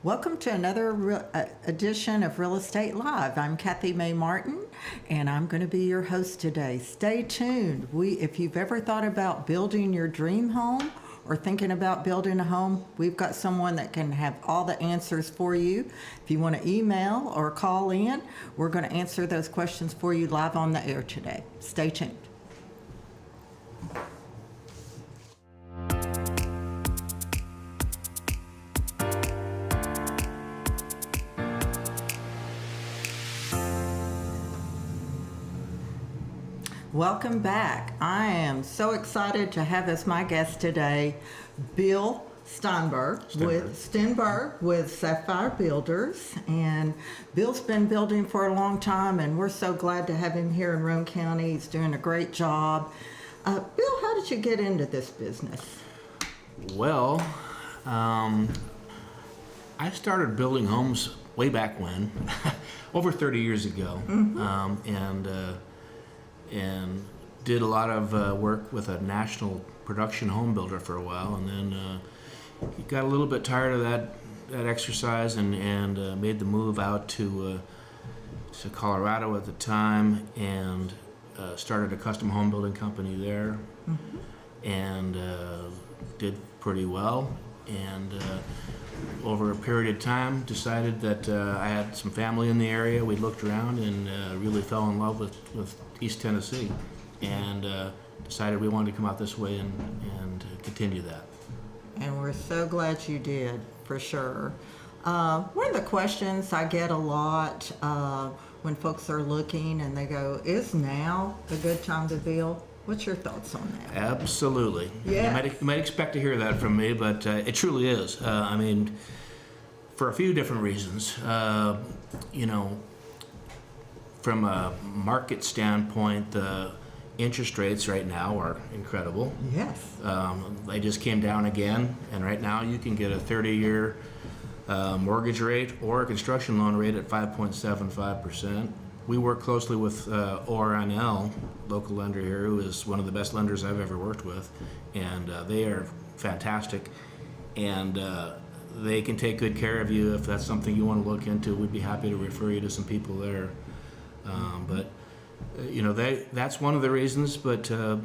Welcome to another edition of Real Estate Live. I'm Kathy May Martin, and I'm going to be your host today. Stay tuned. If you've ever thought about building your dream home or thinking about building a home, we've got someone that can have all the answers for you. If you want to email or call in, we're going to answer those questions for you live on the air today. Stay tuned. Welcome back. I am so excited to have as my guest today Bill Stenberg with Sapphire Builders. And Bill's been building for a long time, and we're so glad to have him here in Roane County. He's doing a great job. Bill, how did you get into this business? Well, I started building homes way back when, over 30 years ago, and did a lot of work with a national production home builder for a while, and then got a little bit tired of that exercise and made the move out to Colorado at the time, and started a custom home building company there, and did pretty well, and over a period of time decided that I had some family in the area. We looked around and really fell in love with East Tennessee, and decided we wanted to come out this way and continue that. And we're so glad you did, for sure. One of the questions I get a lot when folks are looking and they go, is now a good time to build? What's your thoughts on that? Absolutely. Yeah. You might expect to hear that from me, but it truly is. I mean, for a few different reasons. From a market standpoint, the interest rates right now are incredible. Yes. They just came down again, and right now you can get a 30-year mortgage rate or a construction loan rate at 5.75%. We work closely with ORNL, local lender here, who is one of the best lenders I've ever worked with, and they are fantastic, and they can take good care of you. If that's something you want to look into, we'd be happy to refer you to some people there. That's one of the reasons, but the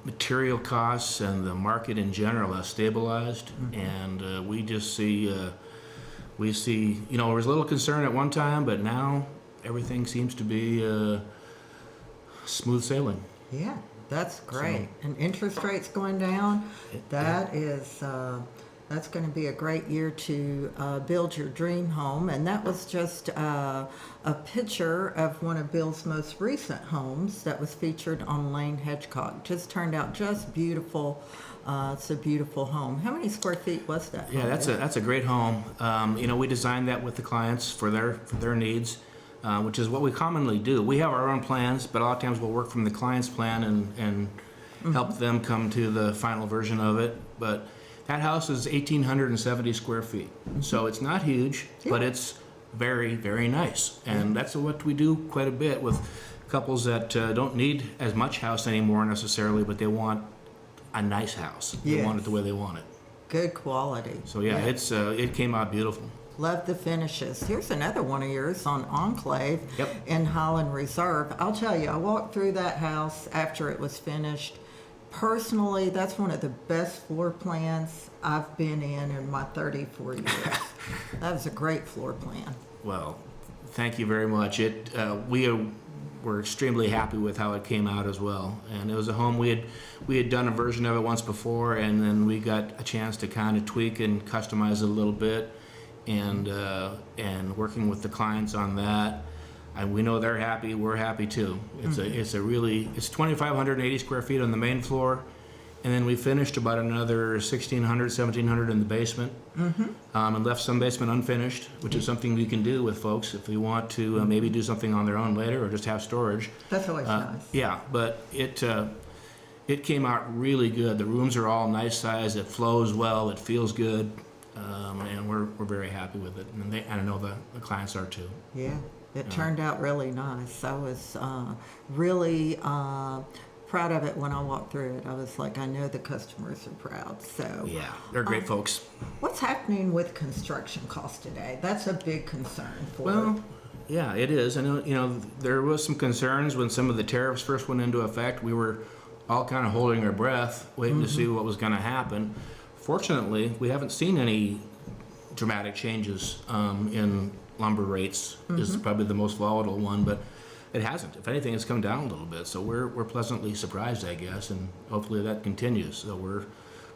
material costs and the market in general has stabilized, and we just see, there was a little concern at one time, but now everything seems to be smooth sailing. Yeah, that's great. And interest rates going down, that's going to be a great year to build your dream home. And that was just a picture of one of Bill's most recent homes that was featured on Lane Hedgecock. Just turned out just beautiful. It's a beautiful home. How many square feet was that? Yeah, that's a great home. We designed that with the clients for their needs, which is what we commonly do. We have our own plans, but a lot of times we'll work from the client's plan and help them come to the final version of it. But that house is 1,870 square feet, so it's not huge, but it's very, very nice. And that's what we do quite a bit with couples that don't need as much house anymore necessarily, but they want a nice house. They want it the way they want it. Good quality. So it came out beautiful. Love the finishes. Here's another one of yours on Enclave in Highland Reserve. I'll tell you, I walked through that house after it was finished. Personally, that's one of the best floor plans I've been in my 34 years. That was a great floor plan. Well, thank you very much. We were extremely happy with how it came out as well. And it was a home we had done a version of it once before, and then we got a chance to kind of tweak and customize it a little bit, and working with the clients on that. And we know they're happy, we're happy too. It's 2,580 square feet on the main floor, and then we finished about another 1,600, 1,700 in the basement, and left some basement unfinished, which is something we can do with folks if they want to maybe do something on their own later or just have storage. That's always nice. Yeah, but it came out really good. The rooms are all nice size. It flows well. It feels good, and we're very happy with it. And I know the clients are too. Yeah. It turned out really nice. I was really proud of it when I walked through it. I was like, I know the customers are proud. So Yeah, they're great folks. what's happening with construction costs today? That's a big concern for. Well, yeah, it is. And, there was some concerns when some of the tariffs first went into effect. We were all kind of holding our breath, waiting to see what was going to happen. Fortunately, we haven't seen any dramatic changes in lumber rates. Is probably the most volatile one, but it hasn't. If anything, it's come down a little bit. So we're pleasantly surprised, I guess, and hopefully that continues. So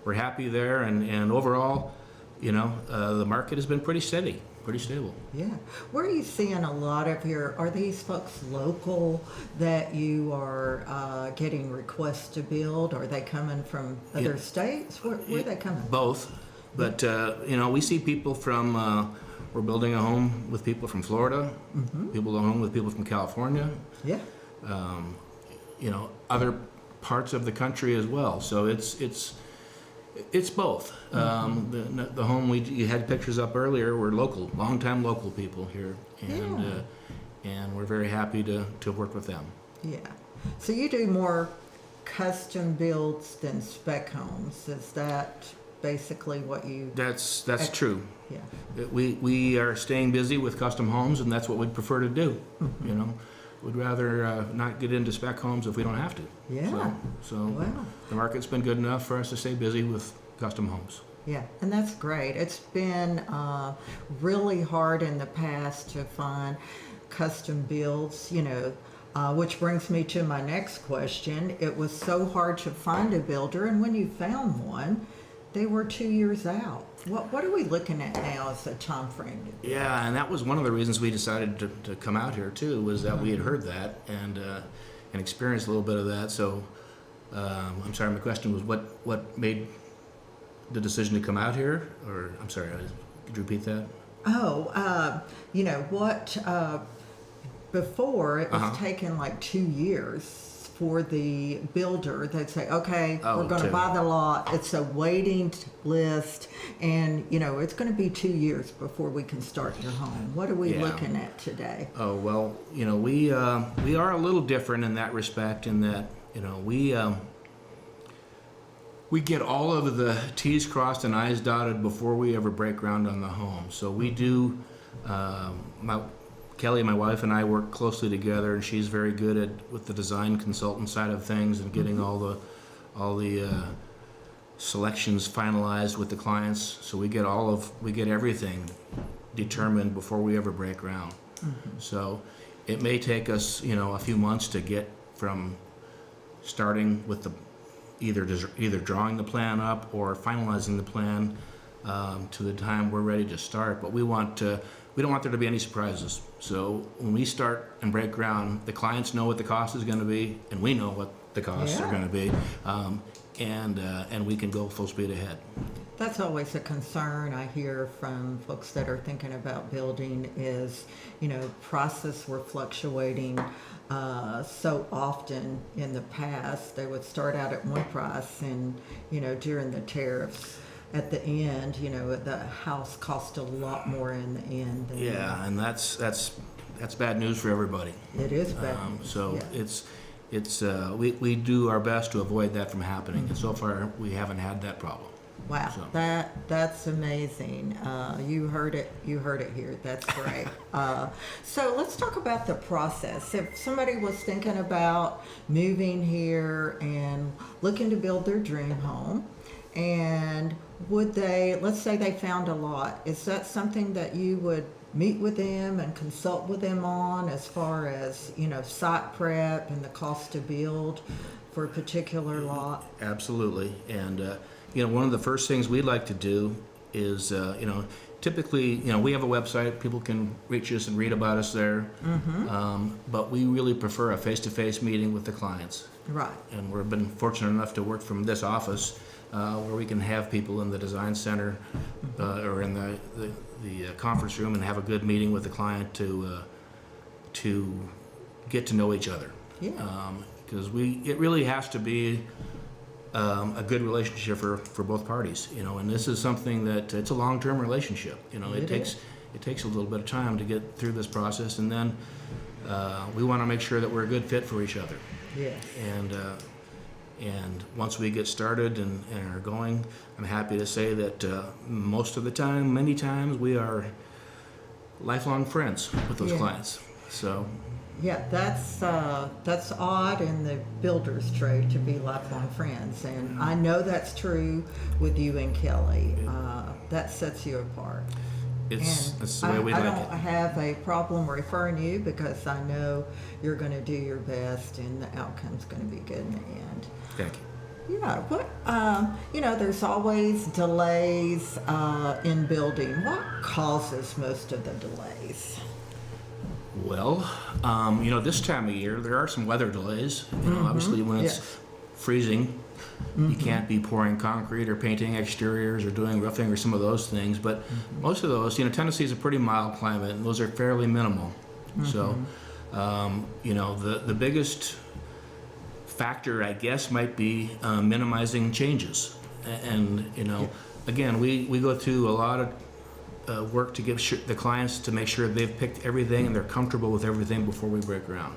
we're happy there, and overall, the market has been pretty steady, pretty stable. Yeah. Where are you seeing a lot of are these folks local that you are getting requests to build? Are they coming from other states? Where are they coming? Both, but we see people from. We're building a home with people from Florida, people at home with people from California. Yeah. Other parts of the country as well. So it's both. The home you had pictures up earlier were local, longtime local people here, and we're very happy to work with them. Yeah. So you do more custom builds than spec homes. Is that basically what you? That's true. Yeah. We are staying busy with custom homes, and that's what we'd prefer to do. We'd rather not get into spec homes if we don't have to. Yeah. So Wow. the market's been good enough for us to stay busy with custom homes. Yeah, and that's great. It's been really hard in the past to find custom builds, which brings me to my next question. It was so hard to find a builder, and when you found one, they were 2 years out. What are we looking at now as a time frame? Yeah, and that was one of the reasons we decided to come out here too, was that we had heard that and experienced a little bit of that. So I'm sorry, my question was what made the decision to come out here? Or I'm sorry, could you repeat that? Before it was taking like 2 years for the builder. They'd say, okay, we're going to buy the lot. It's a waiting list, and it's going to be 2 years before we can start your home. What are we looking at today? Oh, well, we are a little different in that respect, in that we get all of the T's crossed and I's dotted before we ever break ground on the home. So we do. Kelly, my wife, and I work closely together, and she's very good with the design consultant side of things and getting all the selections finalized with the clients. So we get everything determined before we ever break ground. So it may take us a few months to get from starting with either drawing the plan up or finalizing the plan to the time we're ready to start. But we don't want there to be any surprises. So when we start and break ground, the clients know what the cost is going to be, and we know what the costs are going to be, and we can go full speed ahead. That's always a concern I hear from folks that are thinking about building is, prices were fluctuating so often in the past. They would start out at one price, and, during the tariffs, at the end, the house cost a lot more in the end. And that's bad news for everybody. It is bad. So we do our best to avoid that from happening, and so far we haven't had that problem. Wow, So. that's amazing. You heard it here. That's great. So let's talk about the process. If somebody was thinking about moving here and looking to build their dream home, and let's say they found a lot, is that something that you would meet with them and consult with them on as far as, site prep and the cost to build for a particular lot? Absolutely. And, one of the first things we'd like to do is, typically, we have a website. People can reach us and read about us there. But we really prefer a face-to-face meeting with the clients. Right. And we've been fortunate enough to work from this office where we can have people in the design center or in the conference room and have a good meeting with the client to get to know each other. Yeah. Because it really has to be a good relationship for both parties, and this is something that it's a long-term relationship. It takes a little bit of time to get through this process, and then we want to make sure that we're a good fit for each other. Yes. And And once we get started and are going, I'm happy to say that most of the time, many times, we are lifelong friends with those Yeah. clients. So, Yeah, that's odd in the builder's trade to be lifelong friends, and I know that's true with you and Kelly. That sets you apart. that's the way we I like don't it. have a problem referring you because I know you're going to do your best and the outcome's going to be good in the end. Thank you. Yeah, there's always delays in building. What causes most of the delays? Well, this time of year, there are some weather delays. Obviously, when it's Yes. freezing, you can't be pouring concrete or painting exteriors or doing roofing or some of those things. But most of those, Tennessee is a pretty mild climate, and those are fairly minimal. So, the biggest factor, I guess, might be minimizing changes. And, again, we go through a lot of work to give the clients to make sure they've picked everything and they're comfortable with everything before we break ground.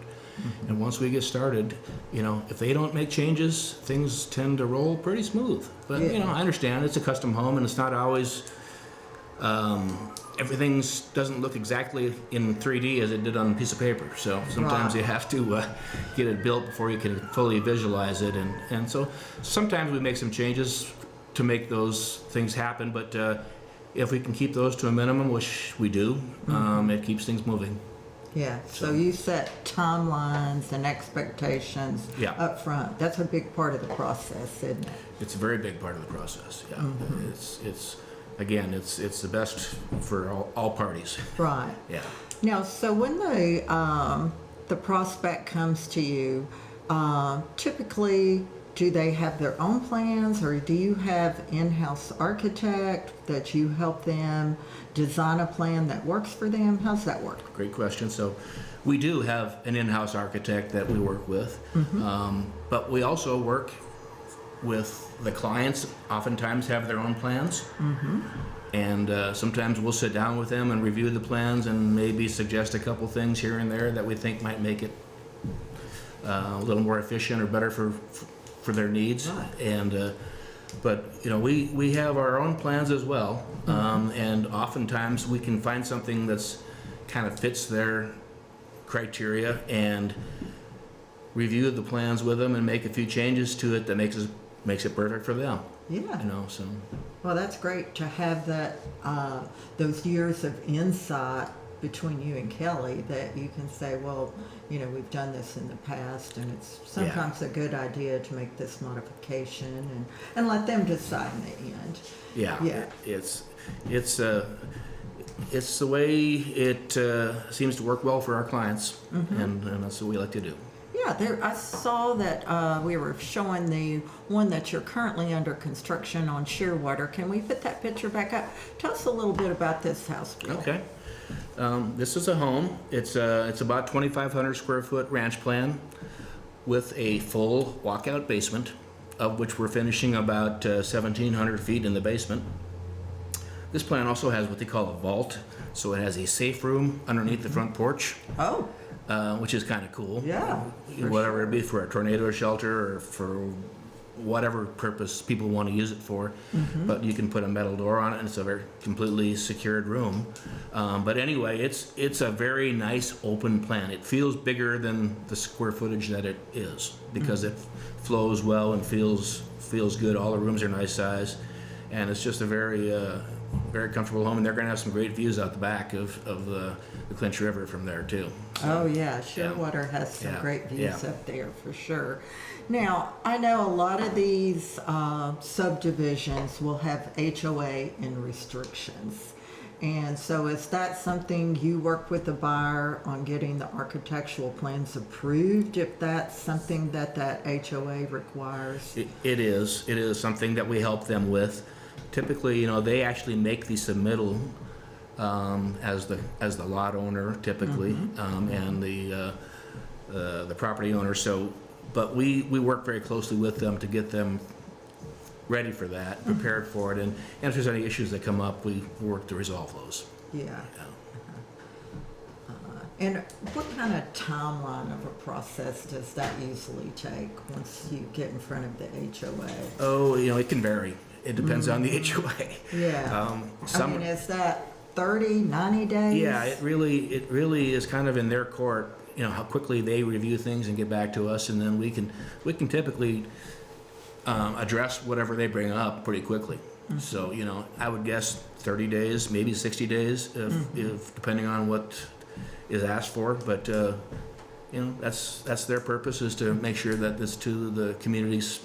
And once we get started, if they don't make changes, things tend to roll pretty smooth. But, Yeah. I understand it's a custom home and it's not always, everything doesn't look exactly in 3D as it did on a piece of paper. So sometimes Right. you have to get it built before you can fully visualize it. And so sometimes we make some changes to make those things happen. But if we can keep those to a minimum, which we do, it keeps things moving. Yeah, so you set timelines and expectations Yeah. up front. That's a big part of the process, isn't it? It's a very big part of the process. Yeah, it's the best for all parties. Right. Yeah. Now, so when the prospect comes to you, typically, do they have their own plans, or do you have in-house architect that you help them design a plan that works for them? How's that work? Great question. So we do have an in-house architect that we work with, but we also work with the clients. Oftentimes have their own plans, and sometimes we'll sit down with them and review the plans and maybe suggest a couple things here and there that we think might make it a little more efficient or better for their needs. Right. And but we have our own plans as well, and oftentimes we can find something that's kind of fits their criteria and review the plans with them and make a few changes to it that makes it perfect for them. Yeah. So Well, that's great to have that, those years of insight between you and Kelly that you can say, well, we've done this in the past, and it's sometimes a good idea to make this modification and let them decide in the end. yeah, Yeah. it's the way it seems to work well for our clients, and that's what we like to do. Yeah, I saw that we were showing the one that you're currently under construction on Shearwater. Can we put that picture back up? Tell us a little bit about this house, Bill. Okay. This is a home. It's about 2,500 square foot ranch plan with a full walkout basement, of which we're finishing about 1,700 feet in the basement. This plan also has what they call a vault, so it has a safe room underneath the front porch, Oh, which is kind of cool. yeah. for Whatever it be, for a tornado shelter or for whatever purpose people want to use it for. But you can put a metal door on it, and it's a very completely secured room. But anyway, it's a very nice open plan. It feels bigger than the square footage that it is because it flows well and feels good. All the rooms are nice size, and it's just a very comfortable home. And they're going to have some great views out the back of the Clinch River from there too. Oh, yeah, Shearwater has some Yeah. great views Yeah. up there for sure. Now, I know a lot of these subdivisions will have HOA and restrictions. And so is that something you work with the buyer on getting the architectural plans approved, if that's something that HOA requires? It is something that we help them with. Typically, they actually make the submittal as the lot owner typically, and the property owner. So, but we work very closely with them to get them ready for that, prepared for it, and if there's any issues that come up, we work to resolve those. Yeah. And what kind of timeline of a process does that usually take once you get in front of the HOA? Oh, it can vary. It depends on the HOA. Yeah. Some, I mean, is that 30, 90 days? yeah, it really is kind of in their court. How quickly they review things and get back to us, and then we can typically address whatever they bring up pretty quickly. So I would guess 30 days, maybe 60 days, if depending on what is asked for. But that's their purpose, is to make sure that this to the community's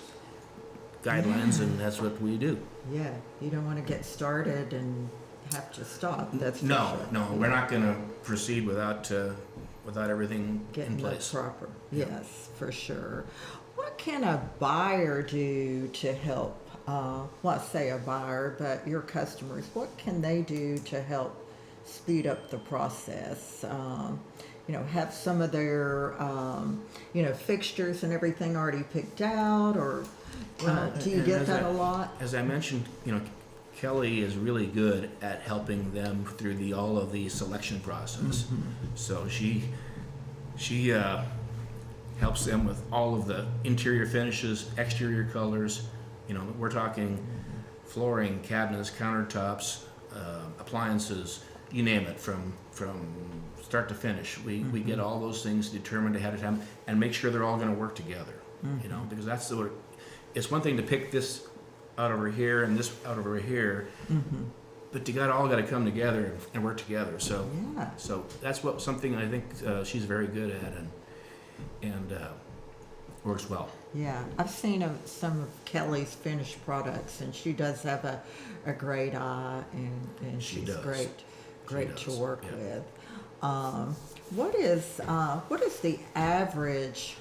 guidelines, and that's what we do. Yeah, you don't want to get started and have to stop. That's for No, sure. no, we're not going to proceed without everything Getting in that place. proper. Yes, for sure. What can a buyer do to help? Well, say a buyer, but your customers. What can they do to help speed up the process? Have some of their fixtures and everything already picked out, or do you and get as that a lot? As I mentioned, Kelly is really good at helping them through all of the selection process. So she helps them with all of the interior finishes, exterior colors. We're talking flooring, cabinets, countertops, appliances, you name it, from start to finish. We get all those things determined ahead of time and make sure they're all going to work together. Because that's it's one thing to pick this out over here and this out over here, but you all got to come together and work together. So Yeah. so that's something I think she's very good at and works well. Yeah, I've seen some of Kelly's finished products, and she does have a great eye, and She she's does. great to does, work yeah. with. What is the average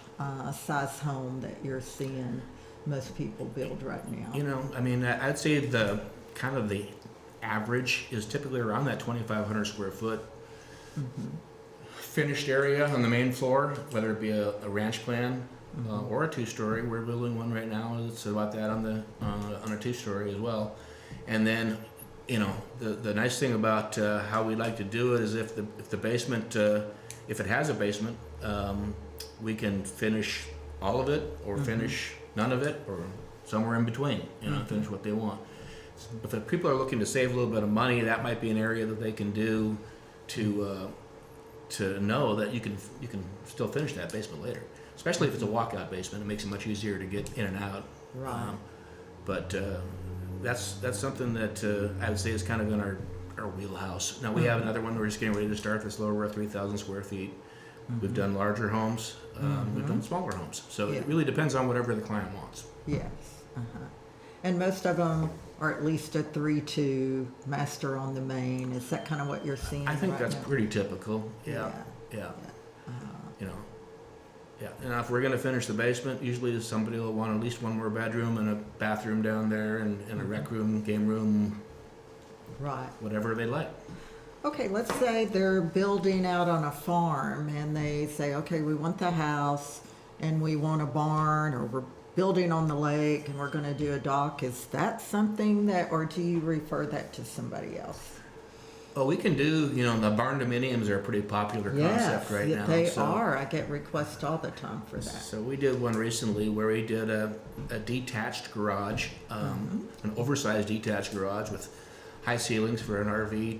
size home that you're seeing most people build right now? I'd say the kind of the average is typically around that 2,500 square foot finished area on the main floor, whether it be a ranch plan or a two-story. We're building one right now. It's about that on a two-story as well. And then, the nice thing about how we like to do it is if the basement, if it has a basement, we can finish all of it or finish none of it or somewhere in between. Finish what they want. If people are looking to save a little bit of money, that might be an area that they can do to know that you can still finish that basement later. Especially if it's a walkout basement, it makes it much easier to get in and out. Right. But that's something that I would say is kind of in our wheelhouse. Now we have another one we're just getting ready to start that's lower, 3,000 square feet. We've done larger homes. We've done smaller homes. So Yeah. it really depends on whatever the client wants. Yes. And most of them are at least a 3-2 master on the main. Is that kind of what you're seeing? I think right that's now? pretty typical. Yeah. Yeah. And if we're going to finish the basement, usually somebody will want at least one more bedroom and a bathroom down there and a rec room, game room, Right. whatever they like. Okay, let's say they're building out on a farm and they say, okay, we want the house and we want a barn, or we're building on the lake and we're going to do a dock. Is that something or do you refer that to somebody else? Oh, we can do, the barn dominiums are a pretty popular concept right now. They so, are. I get requests all the time for that. So we did one recently where we did a detached garage, an oversized detached garage with high ceilings for an RV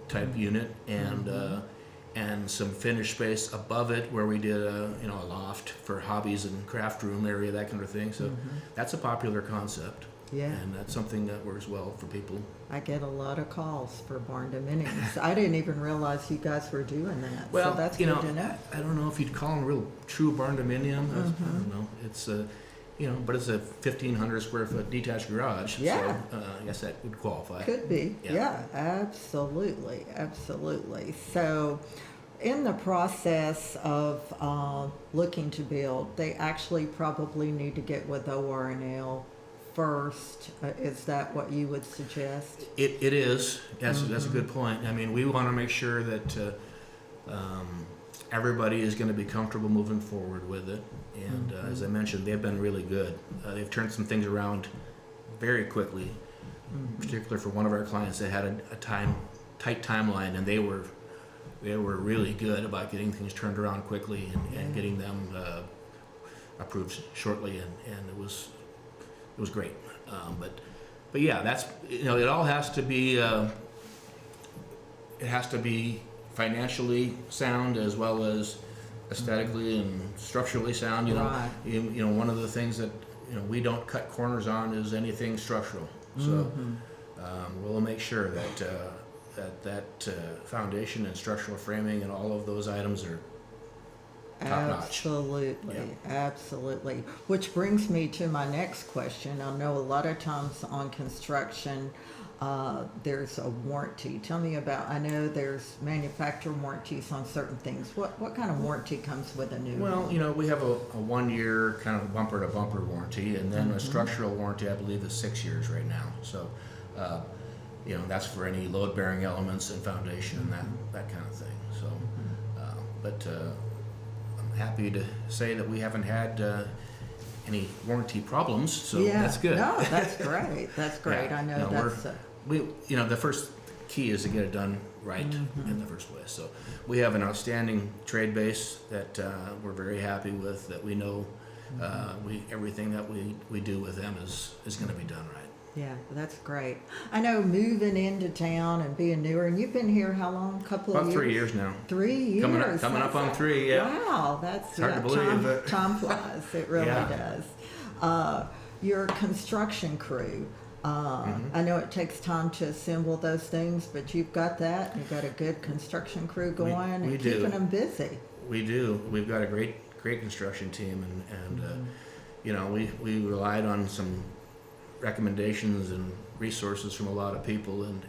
type unit and some finished space above it where we did a loft for hobbies and craft room area, that kind of thing. So that's a popular concept. Yeah. And that's something that works well for people. I get a lot of calls for barn dominiums. I didn't even realize you guys were doing that. Well, so that's good to know. I don't know if you'd call them a real true barn dominium. I don't know. It's but it's a 1,500 square foot detached garage. Yeah. So I guess that would qualify. Could be. Yeah. Yeah, absolutely. So in the process of looking to build, they actually probably need to get with ORNL first. Is that what you would suggest? It is. That's a good point. I mean, we want to make sure that everybody is going to be comfortable moving forward with it. And as I mentioned, they've been really good. They've turned some things around very quickly, particularly for one of our clients that had a tight timeline, and they were they were really good about getting things turned around quickly and getting them approved shortly, and it was great. But yeah, that's, it all has to be financially sound as well as aesthetically and structurally sound. Right. One of the things that we don't cut corners on is anything structural. So we'll make sure that foundation and structural framing and all of those items are top notch. Absolutely, Yeah. absolutely. Which brings me to my next question. I know a lot of times on construction, there's a warranty. Tell me about, I know there's manufacturer warranties on certain things. What kind of warranty comes with a new Well, home? we have a 1 year kind of bumper to bumper warranty, and then a structural warranty, I believe, is 6 years right now. So, that's for any load bearing elements and foundation and that kind of thing. So, but I'm happy to say that we haven't had any warranty problems, so Yeah, that's good. no, that's great. That's great. Yeah, I know no, that's the first key is to get it done right in the first place. So we have an outstanding trade base that we're very happy with, that we know everything that we do with them is going to be done right. yeah, that's great. I know moving into town and being newer, and you've been here how long? Couple of About years? 3 years now. 3 years. Coming up on That's- 3, yeah. Wow, that's It's hard to believe, but- time flies. It really Yeah. does. Your construction crew. I know it takes time to assemble those things, but you've got that. You've got a good construction crew going we and do. keeping them busy. We do. We've got a great construction team, and we relied on some recommendations and resources from a lot of people, and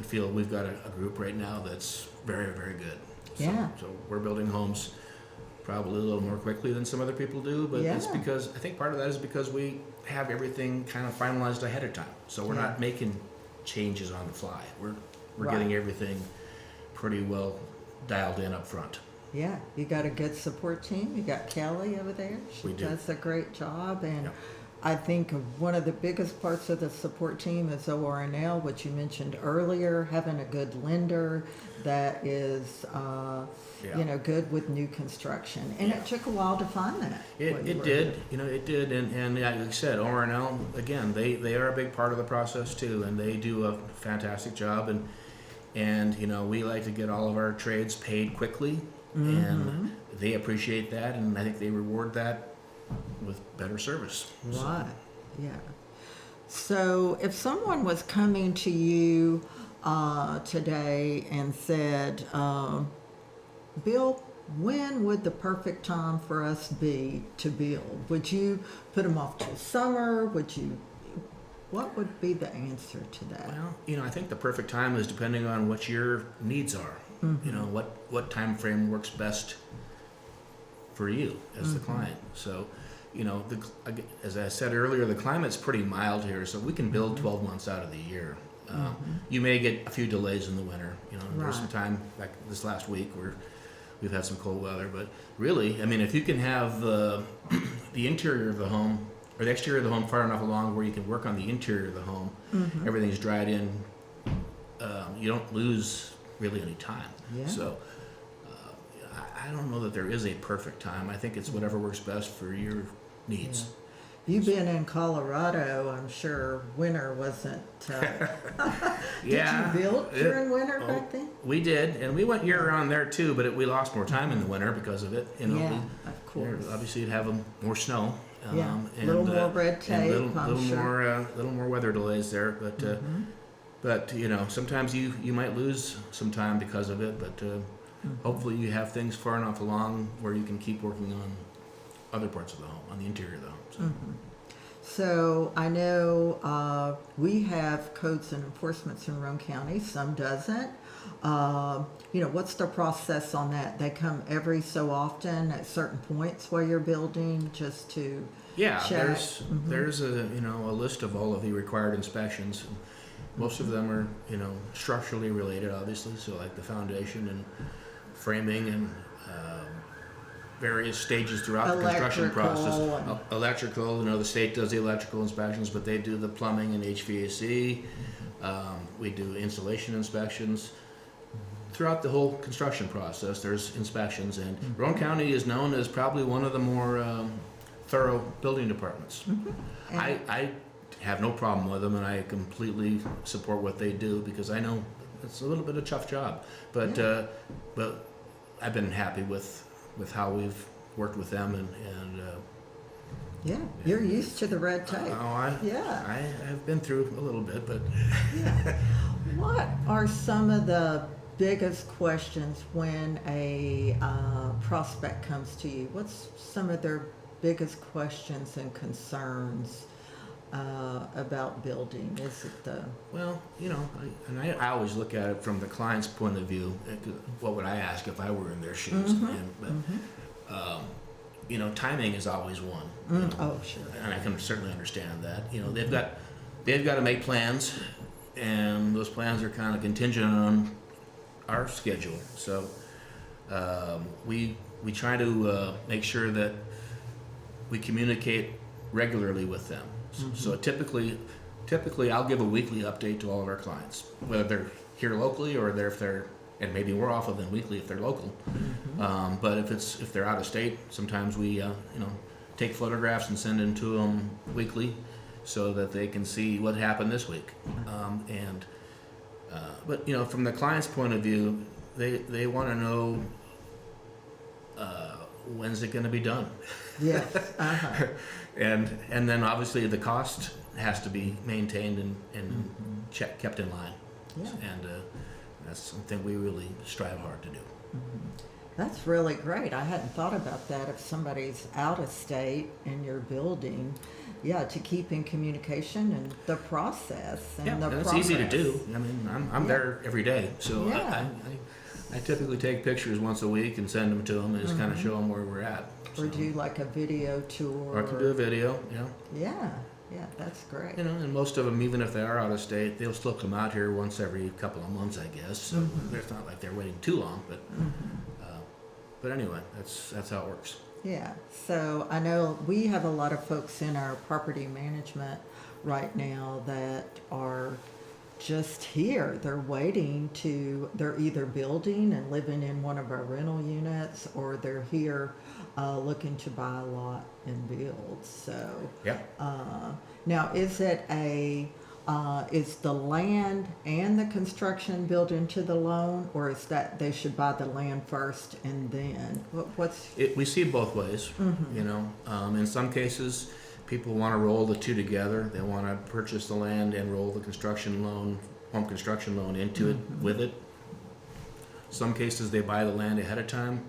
feel we've got a group right now that's very, very good. Yeah. So we're building homes probably a little more quickly than some other people do, but it's Yeah. because I think part of that is because we have everything kind of finalized ahead of time. So we're Yeah. not making changes on the fly. We're Right. getting everything pretty well dialed in up front. Yeah, you got a good support team. You got Kelly over there. She We do. does a great job, and Yep. I think one of the biggest parts of the support team is ORNL, which you mentioned earlier, having a good lender that is, Yeah. good with new construction. And Yeah. it took a while to find that. when you It were did, here. it did, and like I said, ORNL, again, they are a big part of the process too, and they do a fantastic job, and we like to get all of our trades paid quickly, and they appreciate that, and I think they reward that with better service. So, Right, yeah. So if someone was coming to you today and said, Bill, when would the perfect time for us be to build? Would you put them off till summer? What would be the answer to that? Well, I think the perfect time is depending on what your needs are. What time frame works best for you as the client. So, as I said earlier, the climate's pretty mild here, so we can build 12 months out of the year. You may get a few delays in the winter. There's some Right. time, like this last week, where we've had some cold weather. But really, if you can have the interior of the home or the exterior of the home far enough along where you can work on the interior of the home, everything's dried in, you don't lose really any time. Yeah. So I don't know that there is a perfect time. I think it's whatever works best for your needs. You've been in Colorado, I'm sure winter wasn't. Did you build during winter back then? We did, and we went year round there too, but we lost more time in the winter because of it. Yeah, of course. Obviously, you'd have more snow. Yeah, little more red tape, and I'm sure. little more weather delays there. But sometimes you might lose some time because of it. But hopefully, you have things far enough along where you can keep working on other parts of the home, on the interior of the home. So. So I know we have codes and enforcements in Roane County, some doesn't. What's the process on that? They come every so often at certain points while you're building just to check? There's a list of all of the required inspections. Most of them are structurally related, obviously, so like the foundation and framing and various stages throughout the construction process. Electrical, the state does the electrical inspections, but they do the plumbing and HVAC. We do insulation inspections. throughout the whole construction process, there's inspections, and Rowan County is known as probably one of the more thorough building departments. And- I have no problem with them, and I completely support what they do because I know it's a little bit of a tough job, but I've been happy with how we've worked with them, and Yeah, you're used to the red tape. Yeah. I have been through a little bit, but Yeah. What are some of the biggest questions when a prospect comes to you? What's some of their biggest questions and concerns about building? Is it the well, I always look at it from the client's point of view. What would I ask if I were in their shoes? Timing is always one. Oh, sure. And I can certainly understand that. They've got to make plans, and those plans are kind of contingent on our schedule. So we try to make sure that we communicate regularly with them. So typically I'll give a weekly update to all of our clients, whether they're here locally or if they're, and maybe more often than weekly if they're local. But if they're out of state, sometimes we take photographs and send them to them weekly so that they can see what happened this week. But from the client's point of view, they want to know when's it going to be done. Yes. And then obviously the cost has to be maintained and kept in line. Yeah. And that's something we really strive hard to do. That's really great. I hadn't thought about that. If somebody's out of state and you're building, to keep in communication and the process and the and it's progress. easy to do. I mean, I'm there every day, so Yeah. I typically take pictures once a week and send them to them and just kind of show them where we're at. Or do like a video tour. Or I can do a video, Yeah, that's great. and most of them, even if they are out of state, they'll still come out here once every couple of months, I guess. So it's not like they're waiting too long, but anyway, that's how it works. Yeah, so I know we have a lot of folks in our property management right now that are just here. They're they're either building and living in one of our rental units, or they're here looking to buy a lot and build. So Yeah. now, is it is the land and the construction built into the loan, or is that they should buy the land first and then what's? We see it both ways. In some cases, people want to roll the two together. They want to purchase the land and roll the home construction loan into it with it. Some cases they buy the land ahead of time,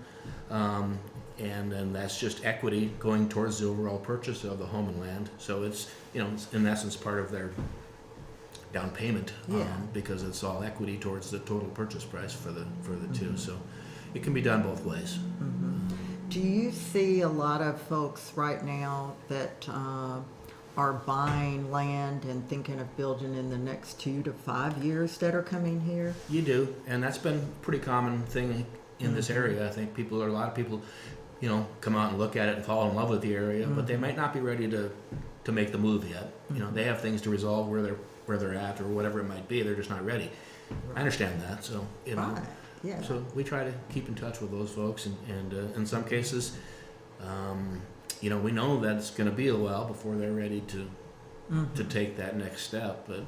and then that's just equity going towards the overall purchase of the home and land. So it's it's in essence part of their down payment, because it's all equity towards the total purchase price for the two. So it can be done both ways. Do you see a lot of folks right now that are buying land and thinking of building in the next 2 to 5 years that are coming here? You do, and that's been a pretty common thing in this area. I think a lot of people, come out and look at it and fall in love with the area, but they might not be ready to make the move yet. They have things to resolve where they're at or whatever it might be. They're just not ready. I understand that, so Right. Yeah. So we try to keep in touch with those folks, and in some cases, we know that it's going to be a while before they're ready to take that next step, but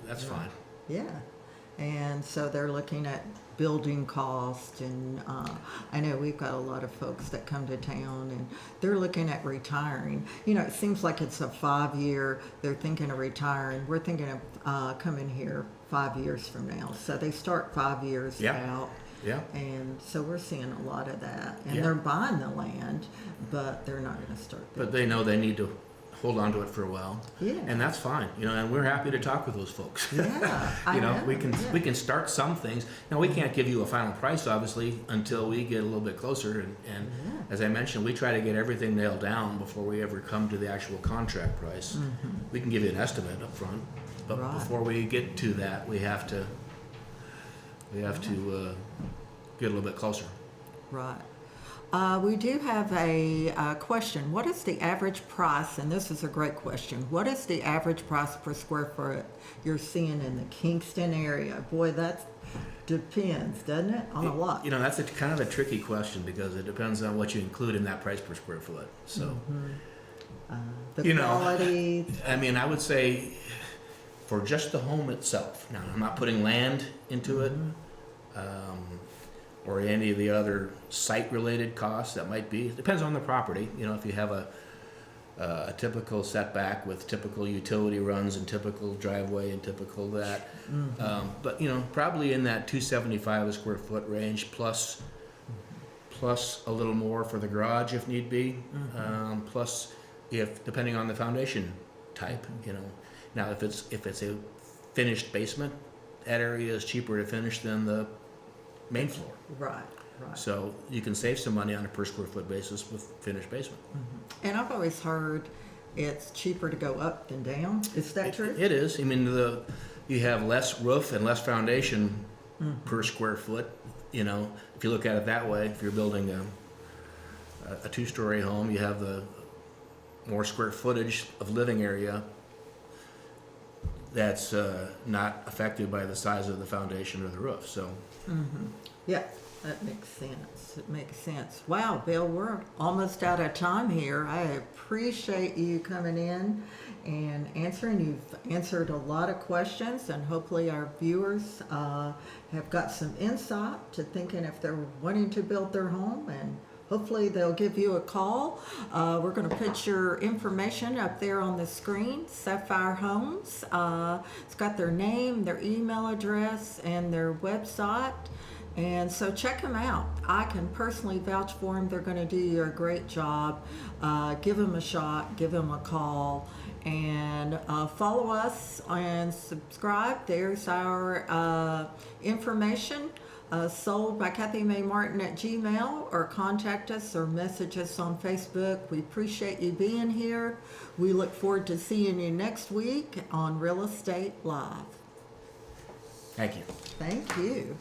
that's fine. Yeah, and so they're looking at building cost, and I know we've got a lot of folks that come to town and they're looking at retiring. It seems like it's a 5-year, they're thinking of retiring. We're thinking of coming here 5 years from now. So they start 5 years out. Yeah. And so we're seeing a lot of that. And Yeah. they're buying the land, but they're not going to start But building. they know they need to hold on to it for a while. Yeah. And that's fine, and we're happy to talk with those folks. Yeah, I know. We can start some things. Now, we can't give you a final price, obviously, until we get a little bit closer. And as I mentioned, we try to get everything nailed down before we ever come to the actual contract price. We can give you an estimate up front, but Right. before we get to that, we have to get a little bit closer. Right. We do have a question. What is the average price, and this is a great question, what is the average price per square foot you're seeing in the Kingston area? Boy, Depends, doesn't it, on a lot? You know, that's kind of a tricky question because it depends on what you include in that price per square foot. So, The you know, quality, I mean, I would say for just the home itself. Now, I'm not putting land into it, or any of the other site-related costs that might be. It depends on the property. You know, if you have a typical setback with typical utility runs and typical driveway and typical that. But, you know, probably in that 275 a square foot range plus a little more for the garage if need be. Plus if, depending on the foundation type, you know. Now, if it's a finished basement, that area is cheaper to finish than the main floor. right. So you can save some money on a per square foot basis with finished basement. And I've always heard it's cheaper to go up than down. Is that true? It is. I mean, you have less roof and less foundation per square foot. You know, if you look at it that way, if you're building a two-story home, you have the more square footage of living area that's not affected by the size of the foundation or the roof. So, Yeah, that makes sense. It makes sense. Wow, Bill, we're almost out of time here. I appreciate you coming in and answering. You've answered a lot of questions, and hopefully our viewers have got some insight to thinking if they're wanting to build their home, and hopefully they'll give you a call. We're going to put your information up there on the screen, Sapphire Homes. It's got their name, their email address, and their website. And so check them out. I can personally vouch for them. They're going to do you a great job. Give them a shot. Give them a call. And follow us and subscribe. There's our information. Sold by Kathy May Martin at Gmail, or contact us or message us on Facebook. We appreciate you being here. We look forward to seeing you next week on Real Estate Live. thank you. Thank you.